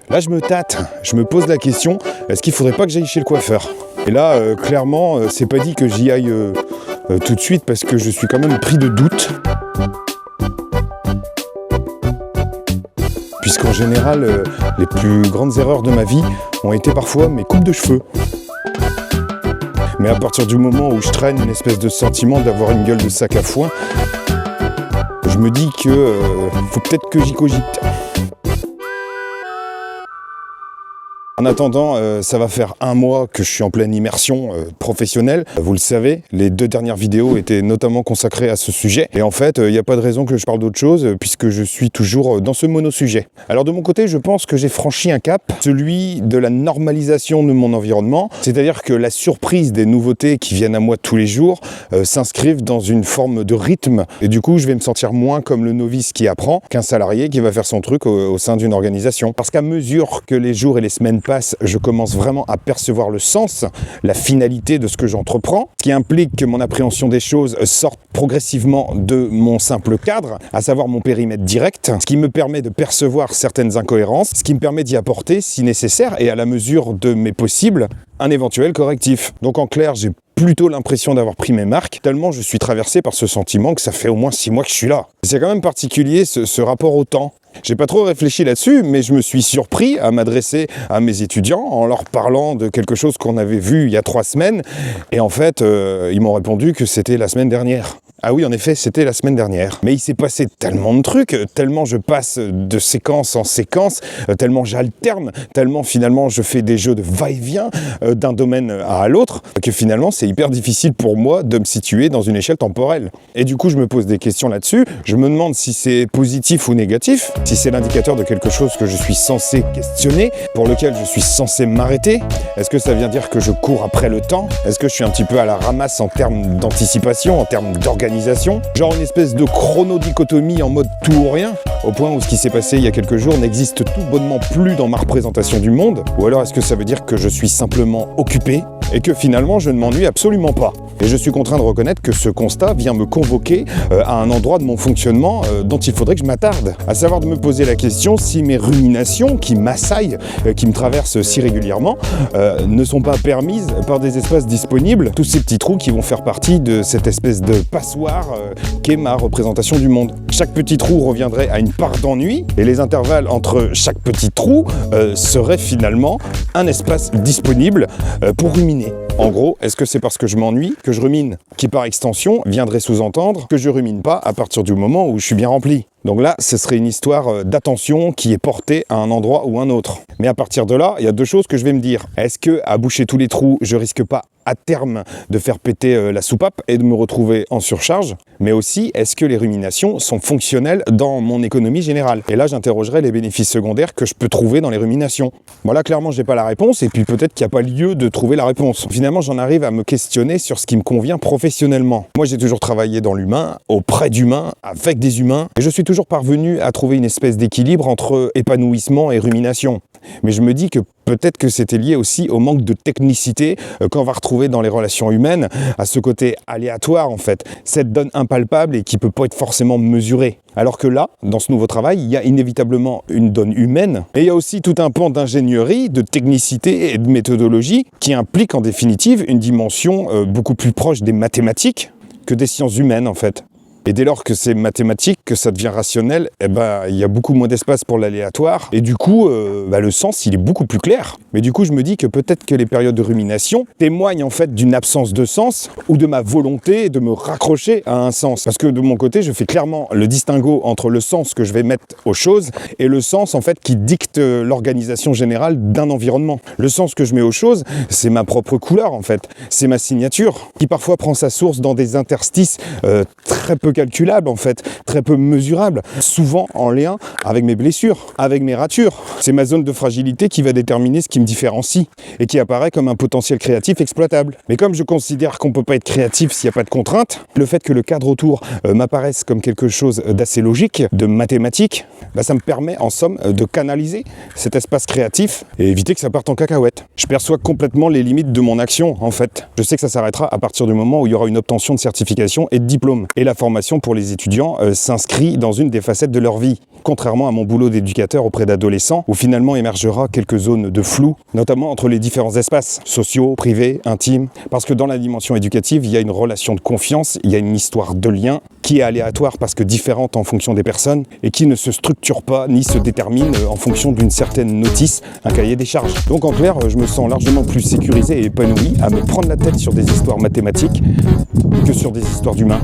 Là, je me tâte, je me pose la question, est-ce qu'il faudrait pas que j'aille chez le coiffeur? Et là, clairement, c'est pas dit que j'y aille tout de suite parce que je suis quand même pris de doute. Puisqu'en général, les plus grandes erreurs de ma vie ont été parfois mes coupes de cheveux. Mais à partir du moment où je traîne une espèce de sentiment d'avoir une gueule de sac à foin, je me dis que faut peut-être que j'y cogite. En attendant, ça va faire 1 mois que je suis en pleine immersion professionnelle. Vous le savez, les 2 dernières vidéos étaient notamment consacrées à ce sujet. Et en fait, il n'y a pas de raison que je parle d'autre chose, puisque je suis toujours dans ce mono-sujet. Alors de mon côté, je pense que j'ai franchi un cap, celui de la normalisation de mon environnement. C'est-à-dire que la surprise des nouveautés qui viennent à moi tous les jours s'inscrivent dans une forme de rythme. Et du coup, je vais me sentir moins comme le novice qui apprend qu'un salarié qui va faire son truc au sein d'une organisation. Parce qu'à mesure que les jours et les semaines passent, je commence vraiment à percevoir le sens, la finalité de ce que j'entreprends, ce qui implique que mon appréhension des choses sorte progressivement de mon simple cadre, à savoir mon périmètre direct, ce qui me permet de percevoir certaines incohérences, ce qui me permet d'y apporter, si nécessaire, et à la mesure de mes possibles, un éventuel correctif. Donc en clair, j'ai plutôt l'impression d'avoir pris mes marques, tellement je suis traversé par ce sentiment que ça fait au moins 6 mois que je suis là. C'est quand même particulier ce rapport au temps. J'ai pas trop réfléchi là-dessus, mais je me suis surpris à m'adresser à mes étudiants en leur parlant de quelque chose qu'on avait vu il y a 3 semaines. Et en fait, ils m'ont répondu que c'était la semaine dernière. Ah oui, en effet, c'était la semaine dernière. Mais il s'est passé tellement de trucs, tellement je passe de séquence en séquence, tellement j'alterne, tellement finalement je fais des jeux de va-et-vient d'un domaine à l'autre, que finalement c'est hyper difficile pour moi de me situer dans une échelle temporelle. Et du coup, je me pose des questions là-dessus. Je me demande si c'est positif ou négatif, si c'est l'indicateur de quelque chose que je suis censé questionner, pour lequel je suis censé m'arrêter. Est-ce que ça vient dire que je cours après le temps? Est-ce que je suis un petit peu à la ramasse en termes d'anticipation, en termes d'organisation? Genre une espèce de chronodichotomie en mode tout ou rien, au point où ce qui s'est passé il y a quelques jours n'existe tout bonnement plus dans ma représentation du monde? Ou alors est-ce que ça veut dire que je suis simplement occupé et que finalement je ne m'ennuie absolument pas? Et je suis contraint de reconnaître que ce constat vient me convoquer à un endroit de mon fonctionnement dont il faudrait que je m'attarde, à savoir de me poser la question si mes ruminations qui m'assaillent, qui me traversent si régulièrement, ne sont pas permises par des espaces disponibles, tous ces petits trous qui vont faire partie de cette espèce de passoire qu'est ma représentation du monde. Chaque petit trou reviendrait à une part d'ennui et les intervalles entre chaque petit trou seraient finalement un espace disponible pour ruminer. En gros, est-ce que c'est parce que je m'ennuie que je rumine? Qui par extension viendrait sous-entendre que je rumine pas à partir du moment où je suis bien rempli. Donc là, ce serait une histoire d'attention qui est portée à un endroit ou un autre. Mais à partir de là, il y a 2 choses que je vais me dire. Est-ce que à boucher tous les trous, je risque pas à terme de faire péter la soupape et de me retrouver en surcharge? Mais aussi, est-ce que les ruminations sont fonctionnelles dans mon économie générale? Et là, j'interrogerai les bénéfices secondaires que je peux trouver dans les ruminations. Voilà, clairement, j'ai pas la réponse et puis peut-être qu'il n'y a pas lieu de trouver la réponse. Finalement, j'en arrive à me questionner sur ce qui me convient professionnellement. Moi, j'ai toujours travaillé dans l'humain, auprès d'humains, avec des humains, et je suis toujours parvenu à trouver une espèce d'équilibre entre épanouissement et rumination. Mais je me dis que peut-être que c'était lié aussi au manque de technicité qu'on va retrouver dans les relations humaines, à ce côté aléatoire en fait, cette donne impalpable et qui peut pas être forcément mesurée. Alors que là, dans ce nouveau travail, il y a inévitablement une donne humaine, et il y a aussi tout un pan d'ingénierie, de technicité et de méthodologie qui implique en définitive une dimension beaucoup plus proche des mathématiques que des sciences humaines en fait. Et dès lors que c'est mathématique, que ça devient rationnel, eh ben, il y a beaucoup moins d'espace pour l'aléatoire. Et du coup, le sens, il est beaucoup plus clair. Mais du coup, je me dis que peut-être que les périodes de rumination témoignent en fait d'une absence de sens ou de ma volonté de me raccrocher à un sens. Parce que de mon côté, je fais clairement le distinguo entre le sens que je vais mettre aux choses et le sens en fait qui dicte l'organisation générale d'un environnement. Le sens que je mets aux choses, c'est ma propre couleur en fait. C'est ma signature qui parfois prend sa source dans des interstices très peu calculable en fait, très peu mesurable, souvent en lien avec mes blessures, avec mes ratures. C'est ma zone de fragilité qui va déterminer ce qui me différencie et qui apparaît comme un potentiel créatif exploitable. Mais comme je considère qu'on ne peut pas être créatif s'il n'y a pas de contraintes, le fait que le cadre autour m'apparaisse comme quelque chose d'assez logique, de mathématique, ça me permet en somme de canaliser cet espace créatif et éviter que ça parte en cacahuète. Je perçois complètement les limites de mon action en fait. Je sais que ça s'arrêtera à partir du moment où il y aura une obtention de certification et de diplôme. Et la formation formation pour les étudiants s'inscrit dans une des facettes de leur vie. Contrairement à mon boulot d'éducateur auprès d'adolescents, où finalement émergera quelques zones de flou, notamment entre les différents espaces, sociaux, privés, intimes. Parce que dans la dimension éducative, il y a une relation de confiance, il y a une histoire de lien qui est aléatoire parce que différente en fonction des personnes et qui ne se structure pas ni se détermine en fonction d'une certaine notice, un cahier des charges. Donc en clair, je me sens largement plus sécurisé et épanoui à me prendre la tête sur des histoires mathématiques que sur des histoires d'humains.